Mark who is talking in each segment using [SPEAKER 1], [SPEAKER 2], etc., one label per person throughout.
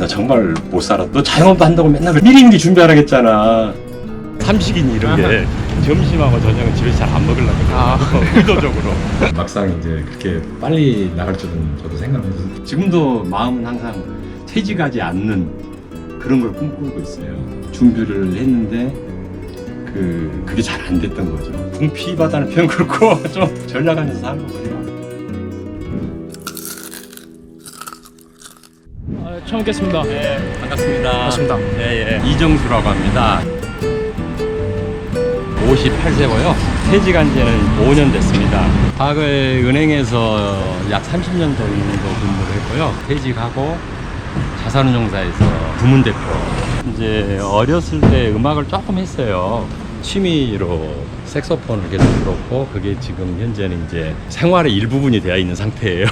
[SPEAKER 1] 너 정말 못 살아. 너 자영업도 한다고 맨날 미리미리 준비하라 했잖아. 삼식인 이런 게 점심하고 저녁은 집에서 잘 안 먹으려고 그래요. 의도적으로. 막상 이제 그렇게 빨리 나갈 줄은 저도 생각해서 지금도 마음은 항상 퇴직하지 않는 그런 걸 꿈꾸고 있어요. 준비를 했는데 그게 잘 안 됐던 거죠. 궁피바다는 표현 그렇고 좀 전략하면서 사는 거예요.
[SPEAKER 2] 처음 뵙겠습니다.
[SPEAKER 1] 네, 반갑습니다.
[SPEAKER 2] 반갑습니다.
[SPEAKER 1] 네, 예. 이정수라고 합니다. 58세고요. 퇴직한 지는 5년 됐습니다. 과거에 은행에서 약 30년 정도 근무를 했고요. 퇴직하고 자산운용사에서 부문대표. 이제 어렸을 때 음악을 조금 했어요. 취미로 색소폰을 계속 들었고 그게 지금 현재는 이제 생활의 일부분이 되어 있는 상태예요.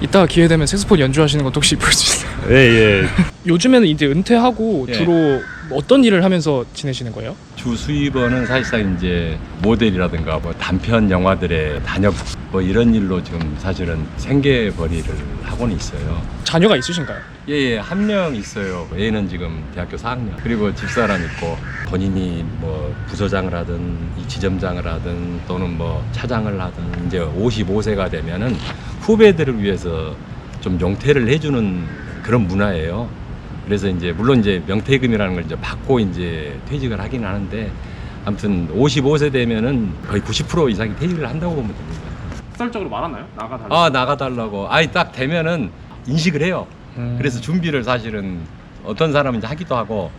[SPEAKER 2] 이따가 기회 되면 색소폰 연주하시는 것도 혹시 볼 수 있어요?
[SPEAKER 1] 예, 예.
[SPEAKER 2] 요즘에는 이제 은퇴하고
[SPEAKER 1] 예.
[SPEAKER 2] 주로 어떤 일을 하면서 지내시는 거예요?
[SPEAKER 1] 주 수입원은 사실상 이제 모델이라든가 뭐 단편 영화들의 단역 뭐 이런 일로 지금 사실은 생계벌이를 하고는 있어요.
[SPEAKER 2] 자녀가 있으신가요?
[SPEAKER 1] 예, 한 명 있어요. 얘는 지금 대학교 4학년. 그리고 집사람 있고 본인이 뭐 부서장을 하든 이 지점장을 하든 또는 뭐 차장을 하든 이제 55세가 되면은 후배들을 위해서 좀 용퇴를 해주는 그런 문화예요. 그래서 이제 물론 이제 명퇴금이라는 걸 이제 받고 이제 퇴직을 하긴 하는데 아무튼 55세 되면은 거의 90% 이상이 퇴직을 한다고 보면 됩니다.
[SPEAKER 3] 직설적으로 말하나요? 나가달라.
[SPEAKER 1] 아, 나가달라고. 아니 딱 되면은 인식을 해요. 그래서 준비를 사실은 어떤 사람은 이제 하기도 하고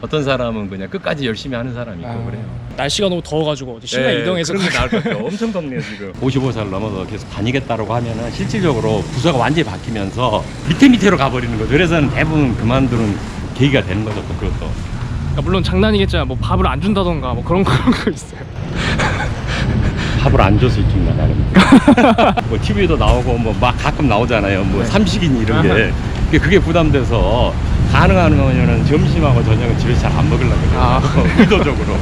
[SPEAKER 1] 어떤 사람은 그냥 끝까지 열심히 하는 사람이 있고 그래요.
[SPEAKER 2] 날씨가 너무 더워가지고 어디 시간 이동해서
[SPEAKER 1] 그런 게 나을 것 같아요. 엄청 덥네요 지금. 55살 넘어서 계속 다니겠다고 하면은 실질적으로 부서가 완전히 바뀌면서 밑으로 가버리는 거죠. 그래서는 대부분 그만두는 계기가 되는 거죠. 또 그것도.
[SPEAKER 2] 그러니까 물론 장난이겠지만 뭐 밥을 안 준다던가 뭐 그런 거 있어요.
[SPEAKER 1] 밥을 안 줘서 일찍 나가는 뭐 TV도 나오고 뭐 막 가끔 나오잖아요. 뭐 삼식인 이런 게 그게 부담돼서 가능하면은 점심하고 저녁은 집에서 잘 안 먹으려고 그래요. 의도적으로.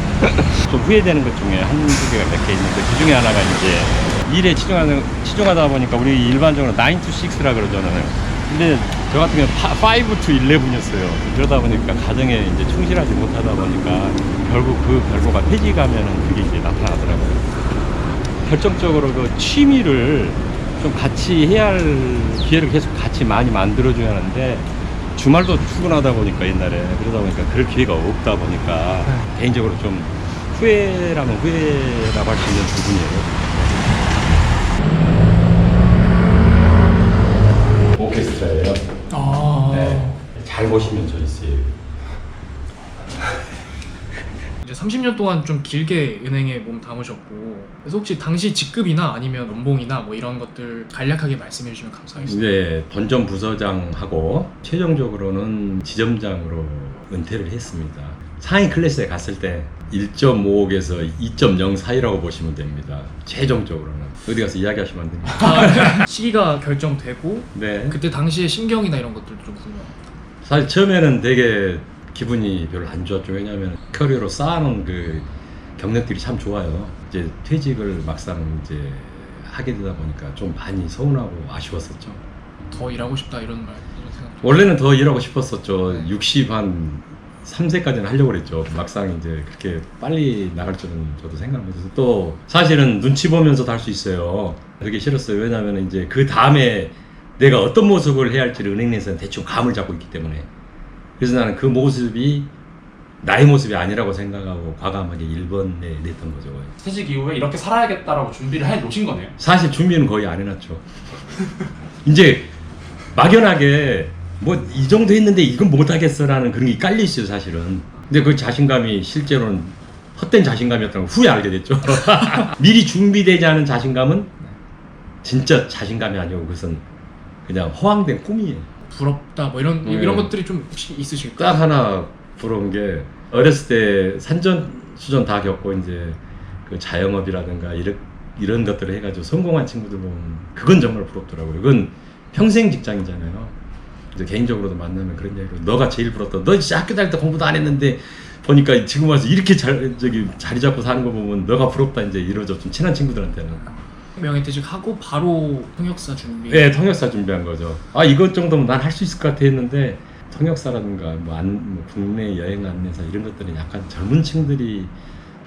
[SPEAKER 1] 좀 후회되는 것 중에 한두 개가 몇 개 있는데 그 중에 하나가 이제 일에 치중하다 보니까 우리 일반적으로 9 to 6라 그러잖아요. 근데 저 같은 경우는 5 to 11이었어요. 그러다 보니까 가정에 이제 충실하지 못하다 보니까 결국 그 결과가 퇴직하면은 그게 이제 나타나더라고요. 결정적으로 그 취미를 좀 같이 해야 할 기회를 계속 같이 많이 만들어줘야 하는데 주말도 출근하다 보니까 옛날에 그러다 보니까 그럴 기회가 없다 보니까 개인적으로 좀 후회라면 후회라고 할 수 있는 부분이에요. 오케스트라예요. 네. 잘 보시면 저 있어요.
[SPEAKER 2] 이제 30년 동안 좀 길게 은행에 몸 담으셨고 그래서 혹시 당시 직급이나 아니면 연봉이나 뭐 이런 것들 간략하게 말씀해 주시면 감사하겠습니다.
[SPEAKER 1] 네, 본점 부서장하고 최종적으로는 지점장으로 은퇴를 했습니다. 상위 클래스에 갔을 때 1.55에서 2.0 사이라고 보시면 됩니다. 최종적으로는 어디 가서 이야기하시면 안 됩니다.
[SPEAKER 2] 시기가 결정되고
[SPEAKER 1] 네.
[SPEAKER 2] 그때 당시의 심경이나 이런 것들도 좀 궁금합니다.
[SPEAKER 1] 사실 처음에는 되게 기분이 별로 안 좋았죠. 왜냐하면 커리어로 쌓아놓은 그 경력들이 참 좋아요. 이제 퇴직을 막상 이제 하게 되다 보니까 좀 많이 서운하고 아쉬웠었죠.
[SPEAKER 2] 더 일하고 싶다 이런 생각.
[SPEAKER 1] 원래는 더 일하고 싶었었죠. 60 한 3세까지는 하려고 그랬죠. 막상 이제 그렇게 빨리 나갈 줄은 저도 생각 못해서 또 사실은 눈치 보면서도 할 수 있어요. 그게 싫었어요. 왜냐하면 이제 그 다음에 내가 어떤 모습을 해야 할지를 은행 내에서는 대충 감을 잡고 있기 때문에 그래서 나는 그 모습이 나의 모습이 아니라고 생각하고 과감하게 1번에 냈던 거죠.
[SPEAKER 3] 퇴직 이후에 이렇게 살아야겠다라고 준비를 해 놓으신 거네요.
[SPEAKER 1] 사실 준비는 거의 안 해놨죠. 이제 막연하게 뭐 이 정도 했는데 이건 못하겠어라는 그런 게 깔려 있어요 사실은. 근데 그 자신감이 실제로는 헛된 자신감이었다는 걸 후에 알게 됐죠. 미리 준비되지 않은 자신감은 진짜 자신감이 아니고 그것은 그냥 허황된 꿈이에요.
[SPEAKER 2] 부럽다 뭐 이런
[SPEAKER 1] 네.
[SPEAKER 2] 이런 것들이 좀 혹시 있으실까요?
[SPEAKER 1] 딱 하나 부러운 게 어렸을 때 산전수전 다 겪고 이제 그 자영업이라든가 이런 것들을 해가지고 성공한 친구들 보면 그건 정말 부럽더라고요. 그건 평생 직장이잖아요. 이제 개인적으로도 만나면 그런 얘기로 너가 제일 부럽다. 너 진짜 학교 다닐 때 공부도 안 했는데 보니까 지금 와서 이렇게 자리 잡고 사는 거 보면 너가 부럽다 이제 이러죠. 좀 친한 친구들한테는.
[SPEAKER 2] 명예퇴직하고 바로 통역사 준비.
[SPEAKER 1] 네, 통역사 준비한 거죠. 아 이것 정도면 난 할 수 있을 것 같아 했는데 통역사라든가 뭐 국내 여행 안내사 이런 것들은 약간 젊은 층들이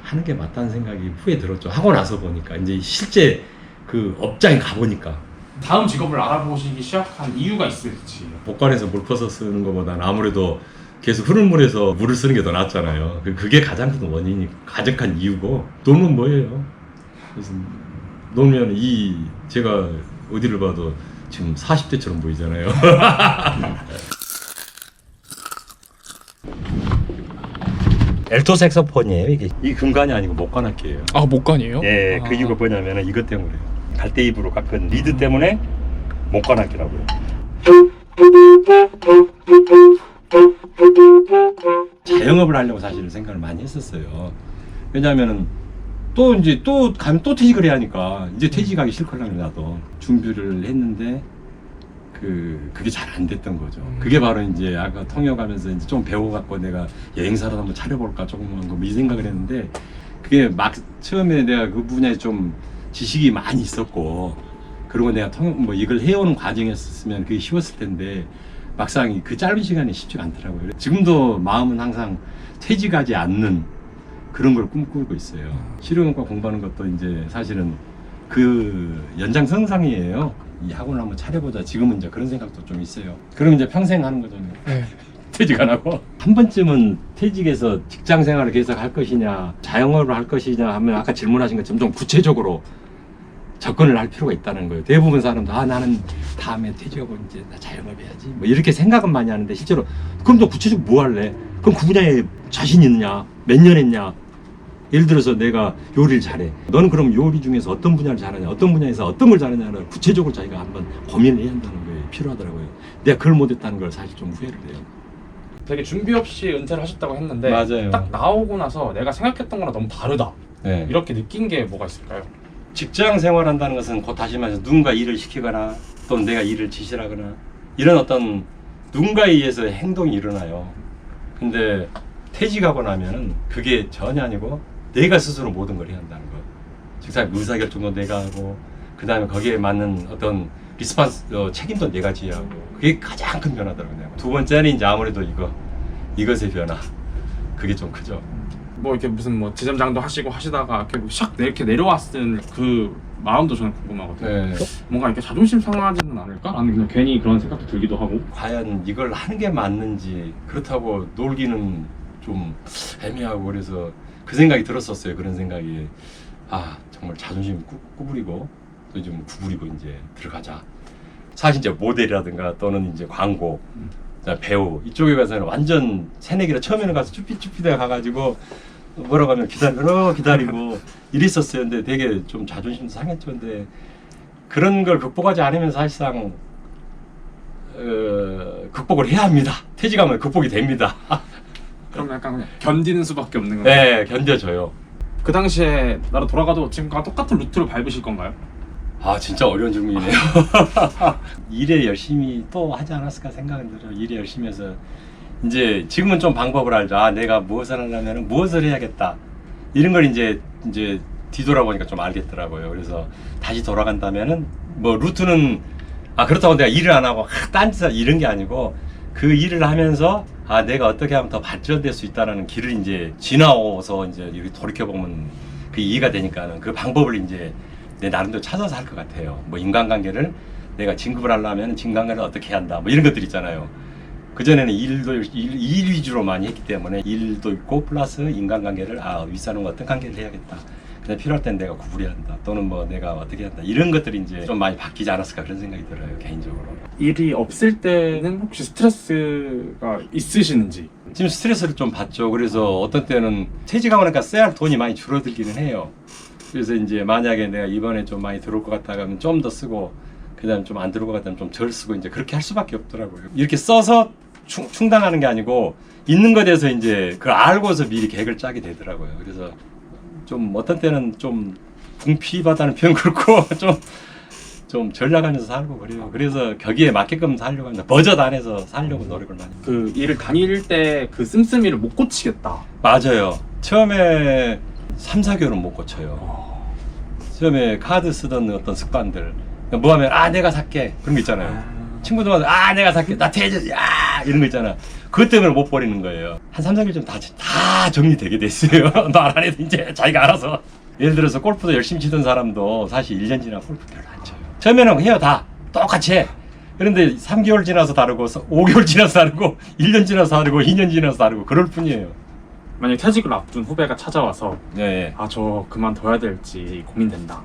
[SPEAKER 1] 하는 게 맞다는 생각이 후에 들었죠. 하고 나서 보니까 이제 실제 그 업장에 가보니까
[SPEAKER 3] 다음 직업을 알아보시기 시작한 이유가 있을지.
[SPEAKER 1] 복관에서 물 퍼서 쓰는 것보다는 아무래도 계속 흐르는 물에서 물을 쓰는 게 더 낫잖아요. 그게 가장 큰 원인이 가장 큰 이유고 놀면 뭐예요? 그래서 놀면 제가 어디를 봐도 지금 40대처럼 보이잖아요. 엘토 색소폰이에요. 이게 이 금관이 아니고 목관악기예요.
[SPEAKER 2] 아 목관이에요?
[SPEAKER 1] 예,
[SPEAKER 2] 아.
[SPEAKER 1] 그 이유가 뭐냐면 이것 때문에 갈대입으로 깎은 리드 때문에 목관악기라고요. 자영업을 하려고 사실 생각을 많이 했었어요. 왜냐하면은 또 가면 또 퇴직을 해야 하니까 이제 퇴직하기 싫거든요. 나도 준비를 했는데 그게 잘 안 됐던 거죠. 그게 바로 이제 아까 통역하면서 이제 좀 배워갖고 내가 여행사를 한번 차려볼까 조금만 거 이 생각을 했는데 그게 막 처음에 내가 그 분야에 좀 지식이 많이 있었고 그리고 내가 이걸 해오는 과정이었으면 그게 쉬웠을 텐데 막상 그 짧은 시간에 쉽지가 않더라고요. 지금도 마음은 항상 퇴직하지 않는 그런 걸 꿈꾸고 있어요. 실용음과 공부하는 것도 이제 사실은 그 연장선상이에요. 이 학원을 한번 차려보자. 지금은 이제 그런 생각도 좀 있어요. 그럼 이제 평생 하는 거잖아요.
[SPEAKER 2] 네.
[SPEAKER 1] 퇴직 안 하고 한 번쯤은 퇴직해서 직장 생활을 계속 할 것이냐 자영업을 할 것이냐 하면 아까 질문하신 것처럼 좀 구체적으로 접근을 할 필요가 있다는 거예요. 대부분 사람도 나는 다음에 퇴직하고 이제 나 자영업 해야지 뭐 이렇게 생각은 많이 하는데 실제로 그럼 너 구체적으로 뭐 할래? 그럼 그 분야에 자신 있느냐? 몇 년 했냐? 예를 들어서 내가 요리를 잘해. 너는 그럼 요리 중에서 어떤 분야를 잘하냐? 어떤 분야에서 어떤 걸 잘하냐를 구체적으로 자기가 한번 고민을 해야 한다는 거예요. 필요하더라고요. 내가 그걸 못했다는 걸 사실 좀 후회를 해요.
[SPEAKER 3] 되게 준비 없이 은퇴를 하셨다고 했는데
[SPEAKER 1] 맞아요.
[SPEAKER 3] 딱 나오고 나서 내가 생각했던 거랑 너무 다르다.
[SPEAKER 1] 네.
[SPEAKER 3] 이렇게 느낀 게 뭐가 있을까요?
[SPEAKER 1] 직장 생활한다는 것은 곧 다시 말해서 누군가 일을 시키거나 또는 내가 일을 지시하거나 이런 어떤 누군가에 의해서 행동이 일어나요. 근데 퇴직하고 나면은 그게 전혀 아니고 내가 스스로 모든 걸 해야 한다는 거. 즉 의사결정도 내가 하고 그 다음에 거기에 맞는 어떤 책임도 내가 져야 하고 그게 가장 큰 변화더라고요. 두 번째는 이제 아무래도 이것의 변화. 그게 좀 크죠.
[SPEAKER 3] 뭐 이렇게 무슨 뭐 지점장도 하시고 하시다가 이렇게 내려왔을 그 마음도 저는 궁금하거든요.
[SPEAKER 1] 네.
[SPEAKER 3] 뭔가 이렇게 자존심 상하지는 않을까? 라는 그냥 괜히 그런 생각도 들기도 하고.
[SPEAKER 1] 과연 이걸 하는 게 맞는지 그렇다고 놀기는 좀 애매하고 그래서 그 생각이 들었었어요. 그런 생각이 정말 자존심 구부리고 또 좀 구부리고 이제 들어가자. 사실 이제 모델이라든가 또는 이제 광고, 배우 이쪽에 가서는 완전 새내기라 처음에는 가서 쭈삣쭈삣 가가지고 뭐라고 하면 기다리고 이랬었어요. 근데 되게 좀 자존심도 상했죠. 근데 그런 걸 극복하지 않으면 사실상 극복을 해야 합니다. 퇴직하면 극복이 됩니다.
[SPEAKER 3] 그럼 약간 그냥 견디는 수밖에 없는 건가요?
[SPEAKER 1] 네, 견뎌져요.
[SPEAKER 3] 그 당시에 나로 돌아가도 지금과 똑같은 루트를 밟으실 건가요?
[SPEAKER 1] 진짜 어려운 질문이네요. 일에 열심히 또 하지 않았을까 생각은 들어요. 일에 열심히 해서 이제 지금은 좀 방법을 알죠. 내가 무엇을 하려면 무엇을 해야겠다. 이런 걸 이제 뒤돌아보니까 좀 알겠더라고요. 그래서 다시 돌아간다면은 뭐 루트는 그렇다고 내가 일을 안 하고 딴짓 이런 게 아니고 그 일을 하면서 내가 어떻게 하면 더 발전될 수 있다는 길을 이제 지나오서 이제 이렇게 돌이켜 보면 그 이해가 되니까는 그 방법을 이제 내 나름대로 찾아서 할 것 같아요. 뭐 인간관계를 내가 진급을 하려면 인간관계를 어떻게 해야 한다. 뭐 이런 것들 있잖아요. 그전에는 일 위주로 많이 했기 때문에 일도 있고 플러스 인간관계를 윗사람과 어떤 관계를 해야겠다. 근데 필요할 땐 내가 구부려야 한다. 또는 뭐 내가 어떻게 한다. 이런 것들이 이제 좀 많이 바뀌지 않았을까 그런 생각이 들어요. 개인적으로.
[SPEAKER 3] 일이 없을 때는 혹시 스트레스가 있으시는지?
[SPEAKER 1] 지금 스트레스를 좀 받죠. 그래서 어떤 때는 퇴직하고 나니까 써야 할 돈이 많이 줄어들기는 해요. 그래서 이제 만약에 내가 이번에 좀 많이 들어올 것 같다 하면 좀 더 쓰고 그 다음에 좀 안 들어올 것 같다면 좀 덜 쓰고 이제 그렇게 할 수밖에 없더라고요. 이렇게 써서 충당하는 게 아니고 있는 것에 대해서 이제 그걸 알고서 미리 계획을 짜게 되더라고요. 그래서 좀 어떤 때는 좀 궁핍하다는 표현 그렇고 좀 전략하면서 살고 그래요. 그래서 거기에 맞게끔 살려고 합니다. 버젓 안에서 살려고 노력을 많이.
[SPEAKER 3] 그 일을 다닐 때 그 씀씀이를 못 고치겠다.
[SPEAKER 1] 맞아요. 처음에 3-4개월은 못 고쳐요. 처음에 카드 쓰던 어떤 습관들 뭐 하면 내가 살게 그런 거 있잖아요. 친구들마다 아 내가 살게 나 퇴직 야 이런 거 있잖아. 그것 때문에 못 버리는 거예요. 한 3, 4개월 좀 다 정리되게 됐어요. 말 안 해도 이제 자기가 알아서. 예를 들어서 골프도 열심히 치던 사람도 사실 1년 지나고 골프 별로 안 쳐요. 처음에는 해요 다 똑같이 해. 그런데 3개월 지나서 다르고 5개월 지나서 다르고 1년 지나서 다르고 2년 지나서 다르고 그럴 뿐이에요.
[SPEAKER 3] 만약 퇴직을 앞둔 후배가 찾아와서
[SPEAKER 1] 네.
[SPEAKER 3] 아 저 그만둬야 될지 고민된다.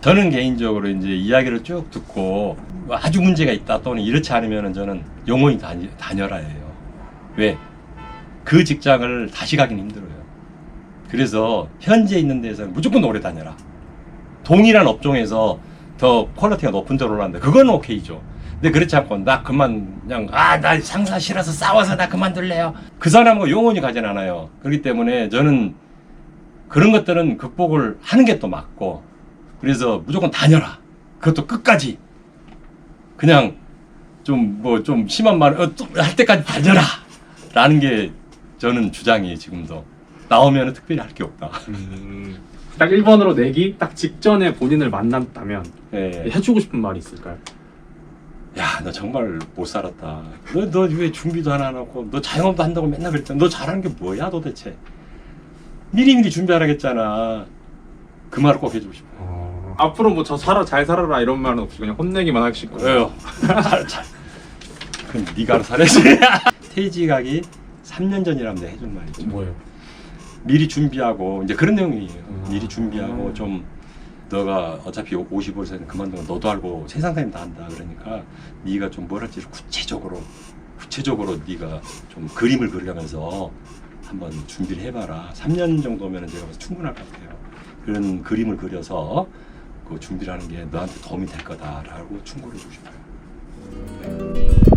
[SPEAKER 1] 저는 개인적으로 이제 이야기를 쭉 듣고 아주 문제가 있다 또는 이렇지 않으면 저는 영원히 다녀라 해요. 왜? 그 직장을 다시 가긴 힘들어요. 그래서 현재 있는 데서는 무조건 오래 다녀라. 동일한 업종에서 더 퀄리티가 높은 데로 올라간다. 그건 오케이죠. 근데 그렇지 않고 나 그냥 나 상사 싫어서 싸워서 나 그만둘래요. 그 사람하고 영원히 가진 않아요. 그렇기 때문에 저는 그런 것들은 극복을 하는 게 또 맞고 그래서 무조건 다녀라. 그것도 끝까지 그냥 좀 심한 말을 할 때까지 다녀라 라는 게 저는 주장이에요. 지금도 나오면 특별히 할 게 없다.
[SPEAKER 3] 딱 1번으로 내기 딱 직전에 본인을 만났다면
[SPEAKER 1] 네.
[SPEAKER 3] 해주고 싶은 말이 있을까요?
[SPEAKER 1] 야, 너 정말 못 살았다. 너 왜 준비도 하나 안 하고, 너 자영업도 한다고 맨날 그랬잖아. 너 잘하는 게 뭐야, 도대체? 미리미리 준비하라 했잖아. 그 말을 꼭 해주고 싶어요.
[SPEAKER 3] 앞으로 뭐 저 잘 살아라 이런 말은 없이 그냥 혼내기만 하실 거예요.
[SPEAKER 1] 왜요? 그럼 네가 알아서 살아야지. 퇴직하기 3년 전이라면 내가 해준 말이죠.
[SPEAKER 3] 뭐예요?
[SPEAKER 1] 미리 준비하고, 이제 그런 내용이에요. 미리 준비하고, 좀, 너가 어차피 55세는 그만두면 너도 알고 세상 사람 다 한다. 그러니까 네가 좀 뭘 할지 구체적으로 네가 좀 그림을 그리면서 한번 준비를 해봐라. 3년 정도면 제가 봐서 충분할 것 같아요. 그런 그림을 그려서 그 준비를 하는 게 너한테 도움이 될 거다라고 충고를 해주고 싶어요. 네.